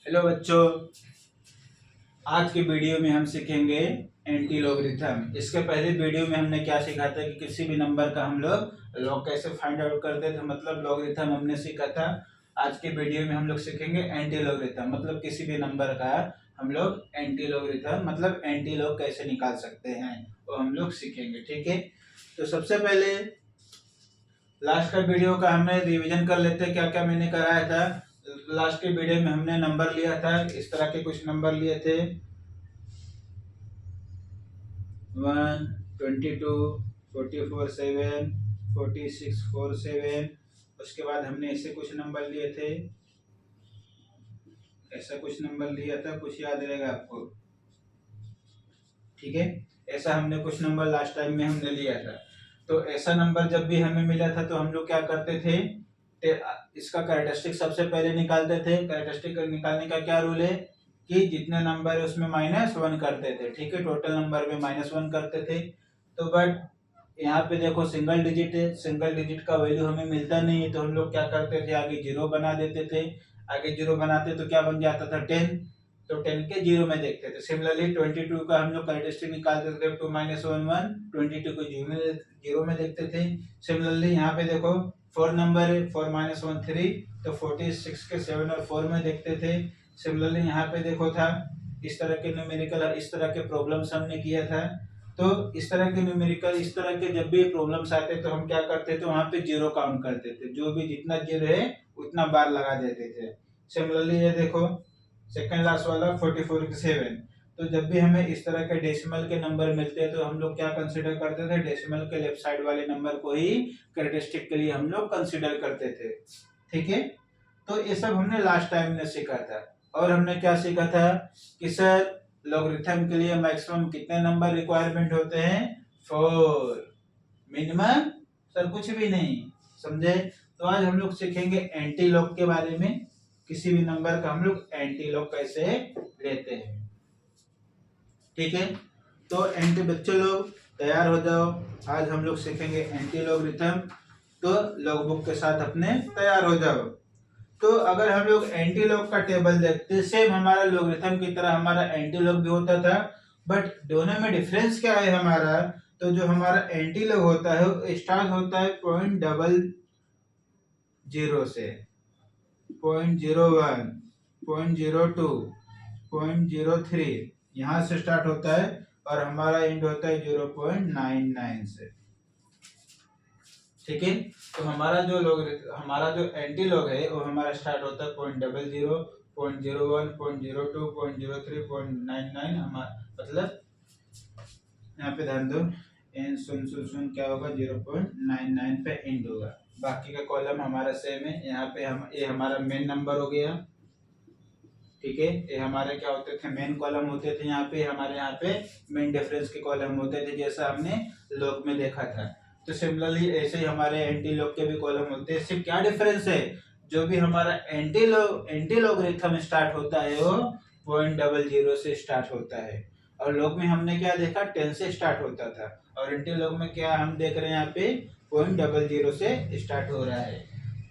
Hello बच्चों, आज की वीडियो में हम सीखेंगे एंटी लॉगरिथम। इसके पहले वीडियो में हमने क्या सीखा था कि किसी भी नंबर का हम लोग लॉग कैसे फाइंड आउट करते थे, मतलब लॉगरिथम हमने सीखा था। आज की वीडियो में हम लोग सीखेंगे एंटी लॉगरिथम, मतलब किसी भी नंबर का हम लोग एंटी लॉगरिथम मतलब एंटी लॉग कैसे निकाल सकते हैं वो हम लोग सीखेंगे। ठीक है, तो सबसे पहले लास्ट का वीडियो का हमें रिवीजन कर लेते हैं, क्या क्या मैंने कराया था। लास्ट के वीडियो में हमने नंबर लिया था, इस तरह के कुछ नंबर लिए थे 1, 22, 44, 7, 46, 47। उसके बाद हमने ऐसे कुछ नंबर लिए थे, ऐसा कुछ नंबर लिया था, कुछ याद रहेगा आपको। ठीक है, ऐसा हमने कुछ नंबर लास्ट टाइम में हमने लिया था। तो ऐसा नंबर जब भी हमें मिला था तो हम लोग क्या करते थे, इसका कैरेक्टरिस्टिक सबसे पहले निकालते थे। कैरेक्टरिस्टिक निकालने का क्या रूल है कि जितने नंबर है उसमें -1 करते थे। ठीक है, टोटल नंबर में -1 करते थे। तो बट यहाँ पे देखो सिंगल डिजिट है, सिंगल डिजिट का वैल्यू हमें मिलता नहीं है, तो हम लोग क्या करते थे, आगे जीरो बना देते थे। आगे जीरो बनाते तो क्या बन जाता था 10, तो 10 के जीरो में देखते थे। सिमिलरली 22 का हम लोग कैरेक्टरिस्टिक निकालते थे, 2 - 1 1, 22 को जीरो में देखते थे। सिमिलरली यहाँ पे देखो 4 नंबर है, 4 - 1 3, तो 46 के 7 और 4 में देखते थे। सिमिलरली यहाँ पे देखो था इस तरह के न्यूमेरिकल, इस तरह के प्रॉब्लम्स हमने किया था। तो इस तरह के न्यूमेरिकल, इस तरह के जब भी प्रॉब्लम्स आते तो हम क्या करते थे, वहां पे जीरो काउंट करते थे, जो भी जितना जीरो है उतना बार लगा देते थे। सिमिलरली ये देखो सेकंड लास्ट वाला 44 के 7, तो जब भी हमें इस तरह के डेसिमल के नंबर मिलते हैं तो हम लोग क्या कंसीडर करते थे, डेसिमल के लेफ्ट साइड वाले नंबर को ही कैरेक्टरिस्टिक के लिए हम लोग कंसीडर करते थे। ठीक है, तो ये सब हमने लास्ट टाइम में सीखा था। और हमने क्या सीखा था कि सर लॉगरिथम के लिए मैक्सिमम कितने नंबर रिक्वायरमेंट होते हैं, 4। मिनिमम सर कुछ भी नहीं, समझे। तो आज हम लोग सीखेंगे एंटी लॉग के बारे में, किसी भी नंबर का हम लोग एंटी लॉग कैसे लेते हैं। ठीक है, तो एंटी बच्चों लोग तैयार हो जाओ, आज हम लोग सीखेंगे एंटी लॉगरिथम। तो लॉग बुक के साथ अपने तैयार हो जाओ। तो अगर हम लोग एंटी लॉग का टेबल देखते, सेम हमारा लॉगरिथम की तरह हमारा एंटी लॉग भी होता था, बट दोनों में डिफरेंस क्या है हमारा। तो जो हमारा एंटी लॉग होता है वो स्टार्ट होता है 0.00 से, 0.01, 0.02, 0.03 यहाँ से स्टार्ट होता है, और हमारा एंड होता है 0.99 से। ठीक है, तो हमारा जो एंटी लॉग है वो हमारा स्टार्ट होता है 0.00, 0.01, 0.02, 0.03, 0.99। हमारा मतलब यहाँ पे ध्यान दो, एन शून्य शून्य शून्य क्या होगा, 0.99 पे एंड होगा। बाकी का कॉलम हमारा सेम है। यहाँ पे हम ये हमारा मेन नंबर हो गया। ठीक है, ये हमारे क्या होते थे, मेन कॉलम होते थे। यहाँ पे मेन डिफरेंस के कॉलम होते थे, जैसा हमने लॉग में देखा था। तो सिमिलरली ऐसे ही हमारे एंटी लॉग के भी कॉलम होते हैं। सिर्फ क्या डिफरेंस है, जो भी हमारा एंटी लॉगरिथम स्टार्ट होता है वो 0.00 से स्टार्ट होता है, और लॉग में हमने क्या देखा 10 से स्टार्ट होता था, और एंटी लॉग में क्या हम देख रहे हैं, यहाँ पे 0.00 से स्टार्ट हो रहा है।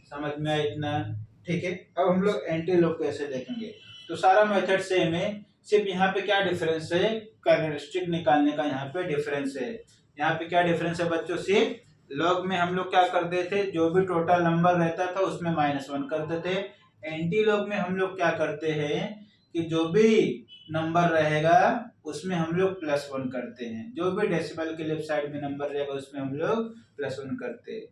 समझ में आया इतना। ठीक है, अब हम लोग एंटी लॉग कैसे देखेंगे। तो सारा मेथड सेम है, सिर्फ यहाँ पे क्या डिफरेंस है, कैरेक्टरिस्टिक निकालने का यहाँ पे डिफरेंस है। यहाँ पे क्या डिफरेंस है बच्चों, सिर्फ लॉग में हम लोग क्या करते थे, जो भी टोटल नंबर रहता था उसमें -1 करते थे। एंटी लॉग में हम लोग क्या करते हैं कि जो भी नंबर रहेगा उसमें हम लोग +1 करते हैं, जो भी डेसिमल के लेफ्ट साइड में नंबर रहेगा उसमें हम लोग +1 करते हैं।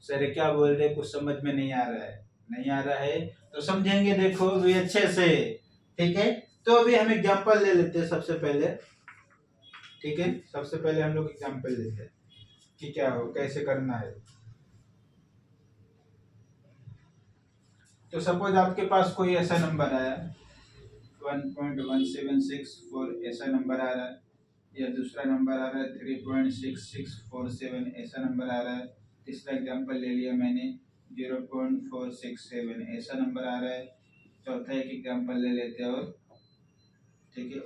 सर क्या बोल रहे, कुछ समझ में नहीं आ रहा है, नहीं आ रहा है तो समझेंगे, देखो भी अच्छे से। ठीक है, तो अभी हम एग्जांपल ले लेते हैं सबसे पहले। ठीक है, सबसे पहले हम लोग एग्जांपल लेते हैं कि क्या हो, कैसे करना है। तो सपोज आपके पास कोई ऐसा नंबर आया 1.1764, ऐसा नंबर आ रहा है, या दूसरा नंबर आ रहा है 3.6647, ऐसा नंबर आ रहा है। तीसरा एग्जांपल ले लिया मैंने 0.467, ऐसा नंबर आ रहा है। चौथा एक एग्जांपल ले लेते हैं, और ठीक है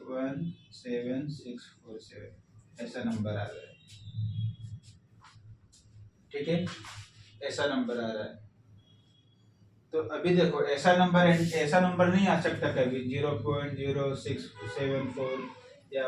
17647, ऐसा नंबर आ रहा है। ठीक है, ऐसा नंबर आ रहा है। तो अभी देखो ऐसा नंबर नहीं आ सकता कभी 0.0674 या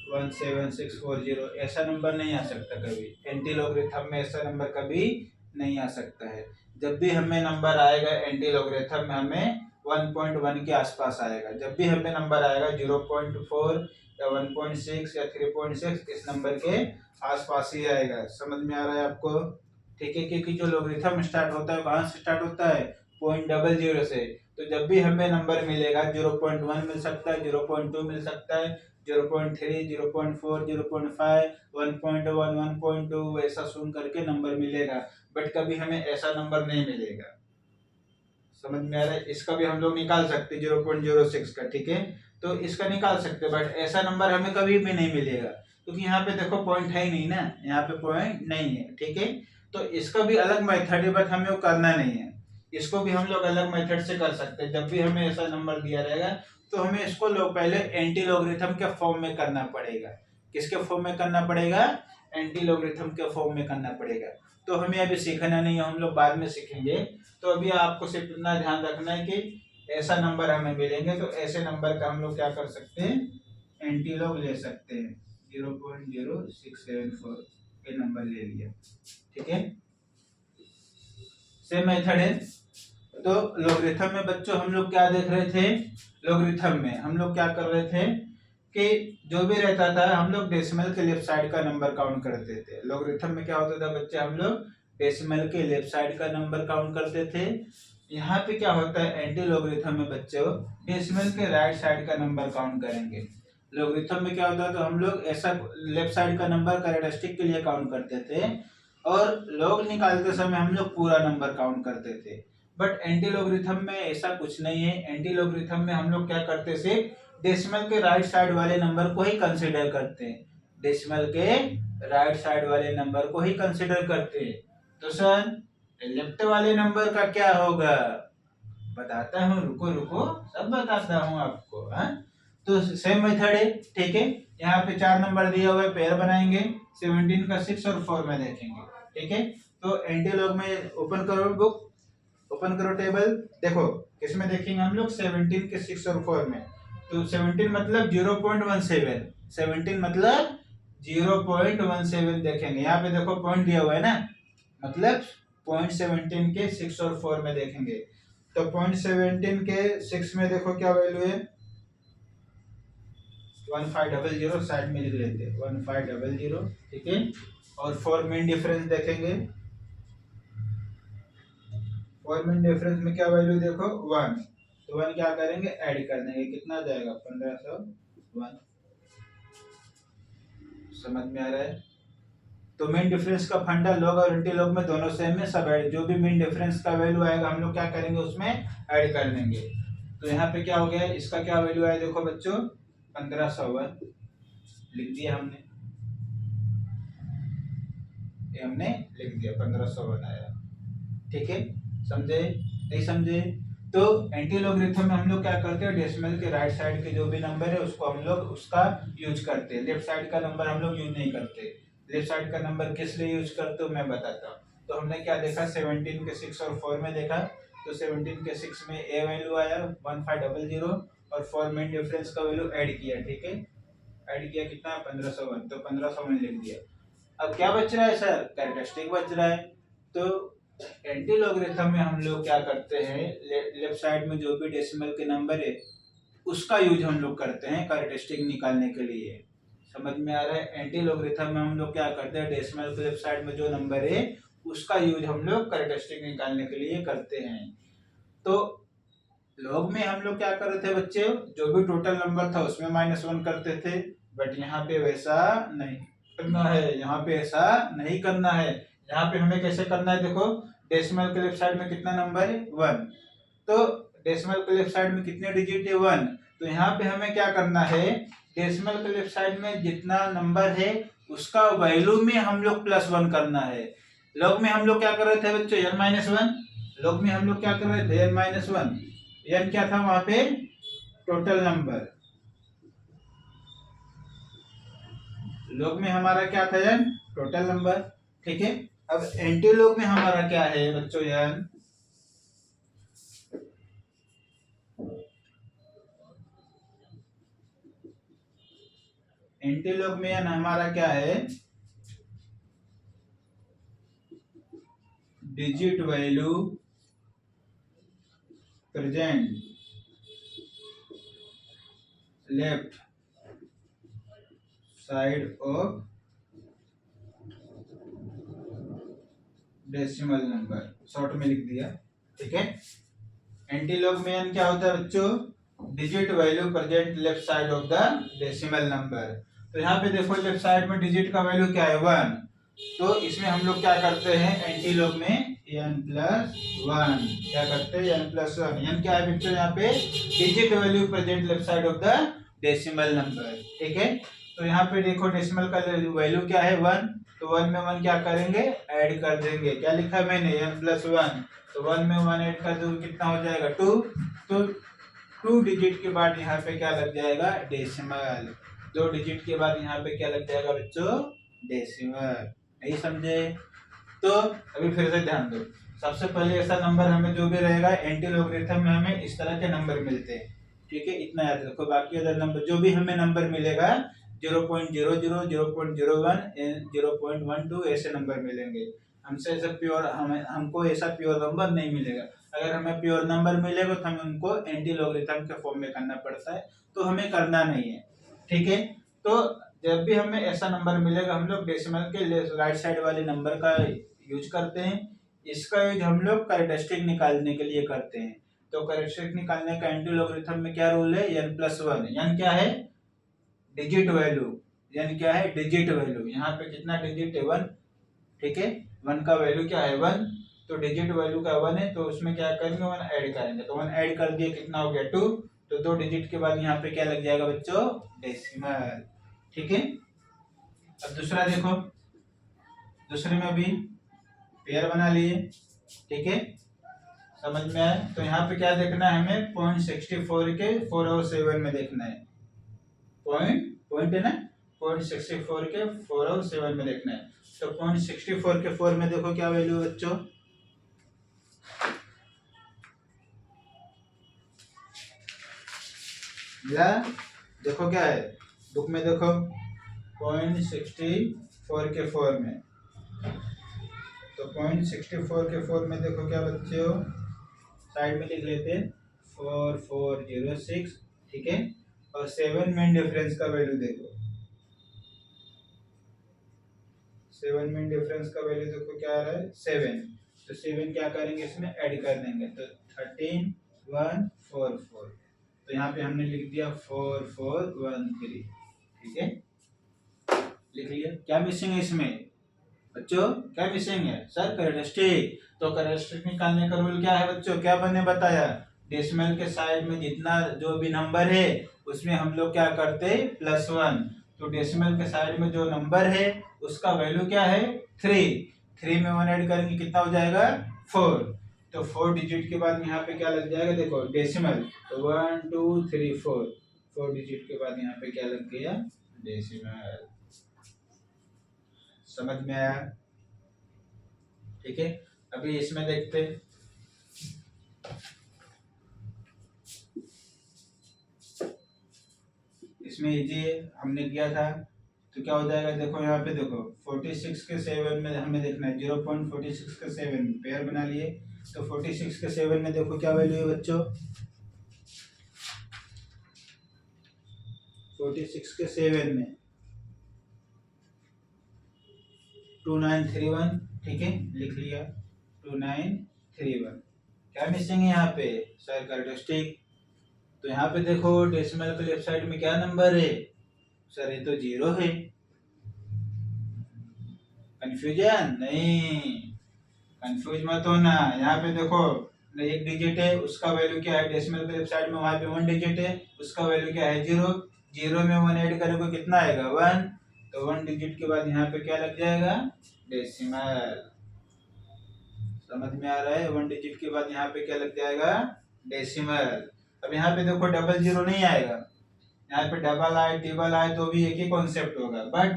17640, ऐसा नंबर नहीं आ सकता कभी। एंटी लॉगरिथम में ऐसा नंबर कभी नहीं आ सकता है। जब भी हमें नंबर आएगा एंटी लॉगरिथम में हमें 1.1 के आसपास आएगा। जब भी हमें नंबर आएगा 0.4 या 1.6 या 3.6, इस नंबर के आसपास ही आएगा। समझ में आ रहा है आपको? ठीक है, क्योंकि जो लॉगरिथम स्टार्ट होता है कहाँ से स्टार्ट होता है? 0.00 से। तो जब भी हमें नंबर मिलेगा 0.1 मिल सकता है, 0.2 मिल सकता है, 0.3, 0.4, 0.5, 1.1, 1.2 वैसा सुन करके नंबर मिलेगा। बट कभी हमें ऐसा नंबर नहीं मिलेगा। समझ में आ रहा है? इसका भी हम लोग निकाल सकते 0.06 का, ठीक है, तो इसका निकाल सकते, बट ऐसा नंबर हमें कभी भी नहीं मिलेगा, क्योंकि यहाँ पे देखो पॉइंट है ही नहीं ना, यहाँ पे पॉइंट नहीं है, ठीक है। तो इसका भी अलग मेथड है, बट हमें वो करना नहीं है। इसको भी हम लोग अलग मेथड से कर सकते हैं। जब भी हमें ऐसा नंबर दिया रहेगा तो हमें इसको लोग पहले एंटी लॉगरिथम के फॉर्म में करना पड़ेगा। किसके फॉर्म में करना पड़ेगा? एंटी लॉगरिथम के फॉर्म में करना पड़ेगा। तो हमें अभी सीखना नहीं है, हम लोग बाद में सीखेंगे। तो अभी आपको सिर्फ इतना ध्यान रखना है कि ऐसा नंबर हमें मिलेंगे तो ऐसे नंबर का हम लोग क्या कर सकते हैं? एंटी लॉग ले सकते हैं। 0.0674 ये नंबर ले लिया, ठीक है। सेम मेथड है। तो लॉगरिथम में बच्चों हम लोग क्या देख रहे थे? लॉगरिथम में हम लोग क्या कर रहे थे कि जो भी रहता था हम लोग डेसिमल के लेफ्ट साइड का नंबर काउंट करते थे। लॉगरिथम में क्या होता था बच्चे? हम लोग डेसिमल के लेफ्ट साइड का नंबर काउंट करते थे। यहाँ पे क्या होता है एंटी लॉगरिथम में बच्चों? डेसिमल के राइट साइड का नंबर काउंट करेंगे। लॉगरिथम में क्या होता है, तो हम लोग ऐसा लेफ्ट साइड का नंबर कैरेक्टरिस्टिक के लिए काउंट करते थे, और लॉग निकालते समय हम लोग पूरा नंबर काउंट करते थे। बट एंटी लॉगरिथम में ऐसा कुछ नहीं है। एंटी लॉगरिथम में हम लोग क्या करते थे? डेसिमल के राइट साइड वाले नंबर को ही कंसीडर करते हैं। डेसिमल के राइट साइड वाले नंबर को ही कंसीडर करते हैं। तो सर लेफ्ट वाले नंबर का क्या होगा? बताता हूँ, रुको रुको, सब बताता हूँ आपको। हाँ, तो सेम मेथड है, ठीक है। यहाँ पे 4 नंबर दिया हुआ है, पेयर बनाएंगे। 17 का 6 और 4 में देखेंगे, ठीक है। तो एंटी लॉग में ओपन करो बुक, ओपन करो टेबल, देखो किसमें देखेंगे हम लोग? 17 के 6 और 4 में। तो 17 मतलब 0.17, 17 मतलब 0.17 देखेंगे। यहाँ पे देखो पॉइंट दिया हुआ है ना, मतलब 0.17 के 6 और 4 में देखेंगे। तो 0.17 के 6 में देखो क्या वैल्यू है? 1500, साइड में लिख लेते हैं 1500, ठीक है। और 4 मेन डिफरेंस देखेंगे। 4 मेन डिफरेंस में क्या वैल्यू देखो? 1। तो 1 क्या करेंगे? ऐड कर देंगे, कितना जाएगा? 1501। समझ में आ रहा है? तो मेन डिफरेंस का फंडा लॉग और एंटी लॉग में दोनों सेम है, सब ऐड, जो भी मेन डिफरेंस का वैल्यू आएगा हम लोग क्या करेंगे? उसमें ऐड कर देंगे। तो यहाँ पे क्या हो गया? इसका क्या वैल्यू आया देखो बच्चों? 1501 लिख दिया हमने, ये हमने लिख दिया, 1501 आया, ठीक है। समझे? नहीं समझे? तो एंटी लॉगरिथम में हम लोग क्या करते हैं? डेसिमल के राइट साइड के जो भी नंबर है उसको हम लोग उसका यूज करते हैं। लेफ्ट साइड का नंबर हम लोग यूज नहीं करते। लेफ्ट साइड का नंबर किस लिए यूज करते हो मैं बताता हूँ। तो हमने क्या देखा? 17 के 6 और 4 में देखा। तो 17 के 6 में ए वैल्यू आया 1500 और 4 मेन डिफरेंस का वैल्यू ऐड किया, ठीक है। ऐड किया कितना? 1501, तो 1501 लिख दिया। अब क्या बच रहा है सर? कैरेक्टरिस्टिक बच रहा है। तो एंटी लॉगरिथम में हम लोग क्या करते हैं? लेफ्ट साइड में जो भी डेसिमल के नंबर है उसका यूज हम लोग करते हैं कैरेक्टरिस्टिक निकालने के लिए। समझ में आ रहा है? एंटी लॉगरिथम में हम लोग क्या करते हैं? डेसिमल के लेफ्ट साइड में जो नंबर है उसका यूज हम लोग कैरेक्टरिस्टिक निकालने के लिए करते हैं। तो लॉग में हम लोग क्या कर रहे थे बच्चे? जो भी टोटल नंबर था उसमें -1 करते थे। बट यहाँ पे वैसा नहीं करना है, यहाँ पे ऐसा नहीं करना है। यहाँ पे हमें कैसे करना है देखो? डेसिमल के लेफ्ट साइड में कितना नंबर है? 1। तो डेसिमल के लेफ्ट साइड में कितने डिजिट है? 1। तो यहाँ पे हमें क्या करना है? डेसिमल के लेफ्ट साइड में जितना नंबर है उसका वैल्यू में हम लोग +1 करना है। लॉग में हम लोग क्या कर रहे थे बच्चों? n-1। लॉग में हम लोग क्या कर रहे थे? n-1। n क्या था वहां पे? Total number. लॉग में हमारा क्या था? n टोटल नंबर, ठीक है। अब एंटी लॉग में हमारा क्या है बच्चों? n एंटीलॉग में हमारा क्या है, digit value present left side of decimal number, short में लिख दिया, ठीक है। एंटीलॉग में क्या होता है बच्चों, digit value present left side of the decimal number. तो यहाँ पे देखो लेफ्ट साइड में डिजिट का वैल्यू क्या है 1, तो इसमें हम लोग क्या करते हैं एंटीलॉग में n+1, क्या करते हैं n+1। n क्या है बच्चों, यहाँ पे digit value present left side of the decimal number, ठीक है। तो यहाँ पे देखो डेसिमल का वैल्यू क्या है 1, तो 1 में 1 क्या करेंगे, ऐड कर देंगे। क्या लिखा है मैंने, n+1, तो 1 में 1 ऐड कर दो कितना हो जाएगा 2, तो 2 डिजिट के बाद यहाँ पे क्या लग जाएगा, डेसिमल। 2 डिजिट के बाद यहाँ पे क्या लग जाएगा बच्चों, डेसिमल। नहीं समझे? तो अभी फिर से ध्यान दो, सबसे पहले ऐसा नंबर हमें जो भी रहेगा एंटी लॉगरिथम में हमें इस तरह के नंबर मिलते हैं, ठीक है, इतना याद रखो। बाकी अदर नंबर जो भी हमें नंबर मिलेगा 0.00, 0.01, 0.12 ऐसे नंबर मिलेंगे। हमसे ऐसा प्योर हमको ऐसा प्योर नंबर नहीं मिलेगा। अगर हमें प्योर नंबर मिलेगा तो हमें उनको एंटी लॉगरिथम के फॉर्म में करना पड़ता है, तो हमें करना नहीं है, ठीक है। तो जब भी हमें ऐसा नंबर मिलेगा हम लोग डेसिमल के राइट साइड वाले नंबर का यूज करते हैं। इसका यूज हम लोग कैरेक्टरिस्टिक निकालने के लिए करते हैं। तो कैरेक्टरिस्टिक निकालने का एंटी लॉगरिथम में क्या रूल है, n+1। n क्या है, डिजिट वैल्यू, n क्या है, डिजिट वैल्यू। यहाँ पे कितना डिजिट है 1, ठीक है, 1 का वैल्यू क्या है 1, तो डिजिट वैल्यू का 1 है, तो उसमें क्या करेंगे 1 ऐड करेंगे, तो 1 ऐड कर दिए कितना हो गया 2, तो 2 डिजिट के बाद यहाँ पे क्या लग जाएगा बच्चों, डेसिमल, ठीक है। अब दूसरा देखो, दूसरे में भी पेयर बना लिए, ठीक है, समझ में आया। तो यहाँ पे क्या देखना है हमें, 0.64 के 4 और 7 में देखना है, पॉइंट है ना, 0.64 के 4 और 7 में देखना है। तो 0.64 के 4 में देखो क्या वैल्यू है बच्चों, या देखो क्या है बुक में देखो 0.64 के 4 में, तो 0.64 के 4 में देखो क्या बच्चों, साइड में लिख लेते हैं 4406, ठीक है। और 7 में डिफरेंस का वैल्यू देखो, 7 में डिफरेंस का वैल्यू देखो क्या आ रहा है 7, तो 7 क्या करेंगे इसमें ऐड कर देंगे, तो 13144, तो यहाँ पे हमने लिख दिया 4413, ठीक है, लिख लिया। क्या मिसिंग है इसमें बच्चों, क्या मिसिंग है सर, कैरेक्टरिस्टिक। तो कैरेक्टरिस्टिक निकालने का रूल क्या है बच्चों, क्या मैंने बताया, डेसिमल के साइड में जितना जो भी नंबर है उसमें हम लोग क्या करते हैं +1, तो डेसिमल के साइड में जो नंबर है उसका वैल्यू क्या है 3 में 1 ऐड करेंगे कितना हो जाएगा 4, तो 4 डिजिट के बाद यहाँ पे क्या लग जाएगा देखो डेसिमल, तो 1 2 3 4 डिजिट के बाद यहाँ पे क्या लग गया डेसिमल। समझ में आया, ठीक है। अभी इसमें देखते हैं, इसमें इजी है, हमने किया था, तो क्या हो जाएगा देखो यहाँ पे देखो 46 के 7 में हमें देखना है, 0.46 के 7 पेयर बना लिए, तो 46 के 7 में देखो क्या वैल्यू है बच्चों, 46 के 7 में 2931, ठीक है, लिख लिया 2931। क्या मिसिंग है यहाँ पे सर, कैरेक्टरिस्टिक। तो यहाँ पे देखो डेसिमल के लेफ्ट साइड में क्या नंबर है सर, ये तो 0 है, कंफ्यूजन नहीं, कंफ्यूज मत होना। यहाँ पे देखो एक डिजिट है उसका वैल्यू क्या है डेसिमल के लेफ्ट साइड में, वहां पे 1 डिजिट है उसका वैल्यू क्या है 0, 0 में 1 ऐड करोगे कितना आएगा 1, तो 1 डिजिट के बाद यहाँ पे क्या लग जाएगा डेसिमल। समझ में आ रहा है, 1 डिजिट के बाद यहाँ पे क्या लग जाएगा डेसिमल। अब यहाँ पे देखो डबल 0 नहीं आएगा, यहाँ पे डबल आए ट्रिपल आए तो भी एक ही कॉन्सेप्ट होगा, बट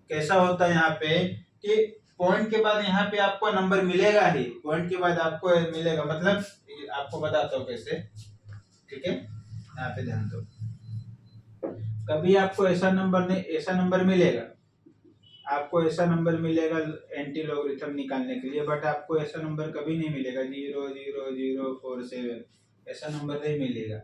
कैसा होता है यहाँ पे कि पॉइंट के बाद यहाँ पे आपको नंबर मिलेगा ही, पॉइंट के बाद आपको मिलेगा, मतलब आपको बताता हूँ कैसे, ठीक है, यहाँ पे ध्यान दो। कभी आपको ऐसा नंबर नहीं, ऐसा नंबर मिलेगा, आपको ऐसा नंबर मिलेगा एंटी लॉगरिथम निकालने के लिए, बट आपको ऐसा नंबर कभी नहीं मिलेगा 0.0047, ऐसा नंबर नहीं मिलेगा।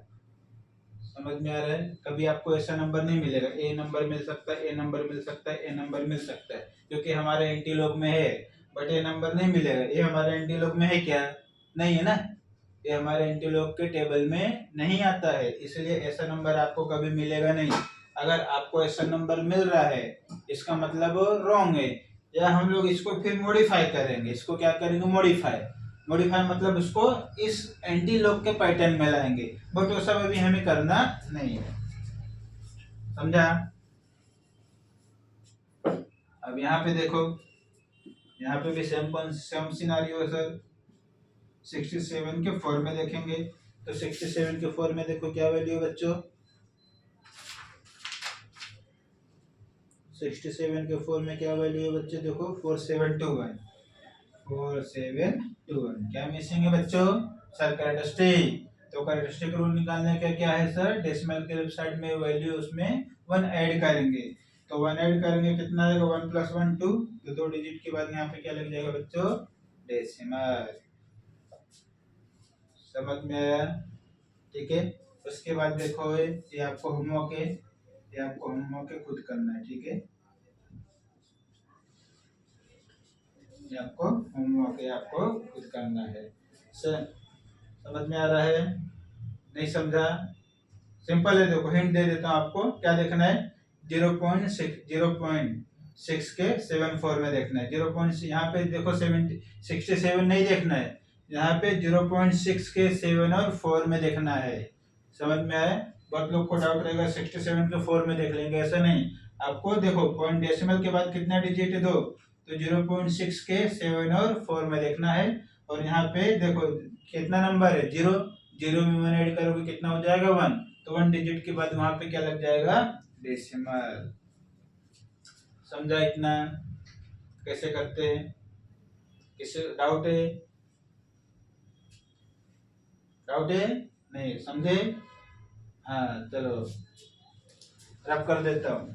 समझ में आ रहा है? कभी आपको ऐसा नंबर नहीं मिलेगा। ए नंबर मिल सकता है, ए नंबर मिल सकता है, ए नंबर मिल सकता है, क्योंकि हमारे एंटी लॉग में है, बट ये नंबर नहीं मिलेगा। ये हमारे एंटी लॉग में है क्या? नहीं है ना, ये हमारे एंटी लॉग के टेबल में नहीं आता है, इसलिए ऐसा नंबर आपको कभी मिलेगा नहीं। अगर आपको ऐसा नंबर मिल रहा है, इसका मतलब रॉन्ग है, या हम लोग इसको फिर मॉडिफाई करेंगे। इसको क्या करेंगे? मॉडिफाई। मॉडिफाई मतलब उसको इस एंटी लॉग के पैटर्न में लाएंगे, बट वो सब अभी हमें करना नहीं है। समझा? अब यहाँ पे देखो, यहाँ पे भी सेम सिनारियो है सर। 67 के 4 में देखेंगे तो 67 के 4 में देखो क्या वैल्यू है बच्चों। 67 के 4 में क्या वैल्यू है बच्चों? देखो 4721, 4721। क्या मिसिंग है बच्चों? Sir characteristic. तो कैरेक्टरिस्टिक रूल निकालने का क्या है सर? डेसिमल के लेफ्ट साइड में वैल्यू उसमें 1 ऐड करेंगे, तो 1 ऐड करेंगे कितना आएगा? 1 + 1 2, तो 2 डिजिट के बाद यहाँ पे क्या लग जाएगा बच्चों? डेसिमल। समझ में आया? ठीक है। उसके बाद देखो ये आपको होमवर्क है, ये आपको होमवर्क है, खुद करना है। ठीक है, ये आपको होमवर्क है, आपको खुद करना है। समझ में आ रहा है? नहीं समझा? सिंपल है। देखो हिंट दे देता हूँ आपको, क्या देखना है? 0.6 के 74 में देखना है। 0. यहाँ पे देखो 67 नहीं देखना है, यहाँ पे 0.6 के 7 और 4 में देखना है। समझ में आया? बहुत लोग को डाउट रहेगा 67 के 4 में देख लेंगे, ऐसा नहीं। आपको देखो पॉइंट डेसिमल के बाद कितना डिजिट है? 2, तो 0.6 के 7 और 4 में देखना है। और यहाँ पे देखो कितना नंबर है? 0, 0 में 1 ऐड करोगे कितना हो जाएगा? 1, तो 1 डिजिट के बाद वहां पे क्या लग जाएगा? डेसिमल। समझा इतना? कैसे करते हैं? किसी डाउट है? डाउट है? नहीं समझे? हाँ चलो रब कर देता हूँ।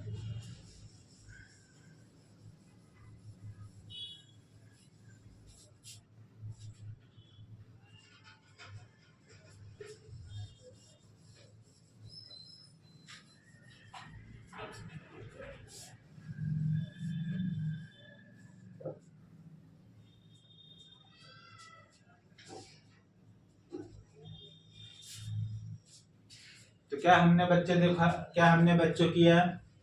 तो क्या हमने बच्चे देखा, क्या हमने बच्चों किया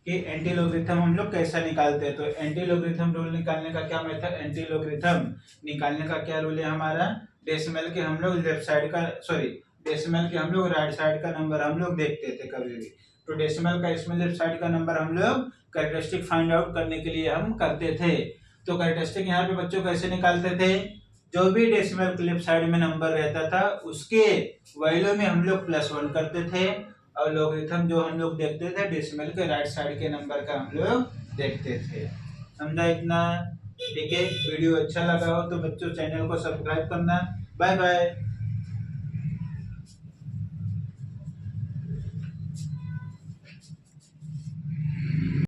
कि एंटी लॉगरिथम हम लोग कैसा निकालते हैं। तो एंटी लॉगरिथम रूल निकालने का क्या मेथड? एंटी लॉगरिथम निकालने का क्या रूल है हमारा? डेसिमल के हम लोग लेफ्ट साइड का, सॉरी डेसिमल के हम लोग राइट साइड का नंबर हम लोग देखते थे कभी भी। तो डेसिमल का इसमें लेफ्ट साइड का नंबर हम लोग कैरेक्टरिस्टिक फाइंड आउट करने के लिए हम करते थे। तो कैरेक्टरिस्टिक यहाँ पे बच्चों कैसे निकालते थे? जो भी डेसिमल के लेफ्ट साइड में नंबर रहता था उसके वैल्यू में हम लोग +1 करते थे, और लॉगरिथम जो हम लोग देखते थे डेसिमल के राइट साइड के नंबर का हम लोग देखते थे। समझा इतना? ठीक है। वीडियो अच्छा लगा हो तो बच्चों चैनल को सब्सक्राइब करना। Bye bye.